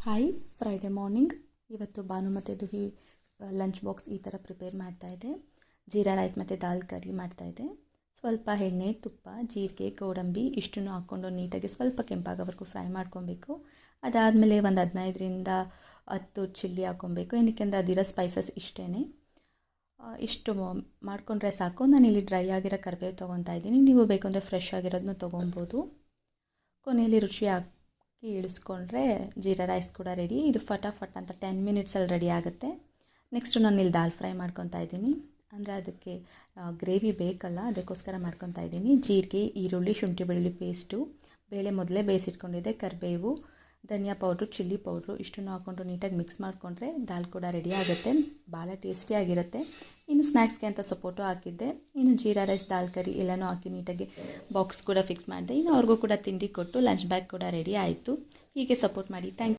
Hi, Friday morning. ಇವತ್ತು ಭಾನು ಮತ್ತು ದುಹಿ lunch box ಈ ಥರ ಪ್ರಿಪೇರ್ ಮಾಡ್ತಾಯಿದ್ದೆ. ಜೀರಾ ರೈಸ್ ಮತ್ತು ದಾಲ್ ಕರಿ ಮಾಡ್ತಾಯಿದ್ದೆ. ಸ್ವಲ್ಪ ಎಣ್ಣೆ, ತುಪ್ಪ, ಜೀರಿಗೆ, ಗೋಡಂಬಿ ಇಷ್ಟನ್ನು ಹಾಕ್ಕೊಂಡು ನೀಟಾಗಿ ಸ್ವಲ್ಪ ಕೆಂಪಾಗೋವರೆಗೂ ಫ್ರೈ ಮಾಡ್ಕೊಬೇಕು. ಅದಾದಮೇಲೆ ಒಂದು 15ರಿಂದ 10 ಚಿಲ್ಲಿ ಹಾಕ್ಕೊಬೇಕು. ಏನಕ್ಕೆ ಅಂದರೆ ಅದಿರೋ ಸ್ಪೈಸಸ್ ಇಷ್ಟೇ. ಇಷ್ಟು ಮಾಡಿಕೊಂಡ್ರೆ ಸಾಕು. ನಾನಿಲ್ಲಿ ಡ್ರೈ ಆಗಿರೋ ಕರಿಬೇವು ತೊಗೊತಾ ಇದ್ದೀನಿ. ನೀವು ಬೇಕಂದರೆ ಫ್ರೆಶ್ ಆಗಿರೋದನ್ನು ತೊಗೊಬೋದು. ಕೊನೆಯಲ್ಲಿ ರುಚಿ ಹಾಕಿ ಇಳಿಸ್ಕೊಂಡ್ರೆ ಜೀರಾ ರೈಸ್ ಕೂಡ ರೆಡಿ. ಇದು ಫಟಾಫಟ್ ಅಂತ 10 ಮಿನಿಟ್ಸಲ್ಲಿ ರೆಡಿ ಆಗುತ್ತೆ. ನೆಕ್ಸ್ಟು ನಾನು ಇಲ್ಲಿ ದಾಲ್ ಫ್ರೈ ಮಾಡ್ಕೊತಾ ಇದ್ದೀನಿ. ಅಂದರೆ ಅದಕ್ಕೆ ಗ್ರೇವಿ ಬೇಕಲ್ಲ, ಅದಕ್ಕೋಸ್ಕರ ಮಾಡ್ಕೊತಾ ಇದ್ದೀನಿ. ಜೀರಿಗೆ, ಈರುಳ್ಳಿ, ಶುಂಠಿ ಬೆಳ್ಳುಳ್ಳಿ ಪೇಸ್ಟು, ಬೇಳೆ ಮೊದಲೇ ಬೇಯಿಸಿಟ್ಕೊಂಡಿದ್ದೆ, ಕರಿಬೇವು, ಧನಿಯಾ ಪೌಡ್ರು, ಚಿಲ್ಲಿ ಪೌಡ್ರು ಇಷ್ಟನ್ನು ಹಾಕ್ಕೊಂಡು ನೀಟಾಗಿ ಮಿಕ್ಸ್ ಮಾಡಿಕೊಂಡ್ರೆ ದಾಲ್ ಕೂಡ ರೆಡಿ ಆಗುತ್ತೆ. ಭಾಳ ಟೇಸ್ಟಿಯಾಗಿರುತ್ತೆ. ಇನ್ನು ಸ್ನ್ಯಾಕ್ಸ್ಗೆ ಅಂತ ಸಪೋಟು ಹಾಕಿದ್ದೆ. ಇನ್ನು ಜೀರಾ ರೈಸ್, ದಾಲ್ ಕರಿ ಎಲ್ಲನೂ ಹಾಕಿ ನೀಟಾಗಿ ಬಾಕ್ಸ್ ಕೂಡ ಫಿಕ್ಸ್ ಮಾಡಿದೆ. ಇನ್ನು ಅವ್ರಿಗೂ ಕೂಡ ತಿಂಡಿ ಕೊಟ್ಟು ಲಂಚ್ ಬ್ಯಾಗ್ ಕೂಡ ರೆಡಿ ಆಯಿತು. ಹೀಗೆ ಸಪೋರ್ಟ್ ಮಾಡಿ. Thank you.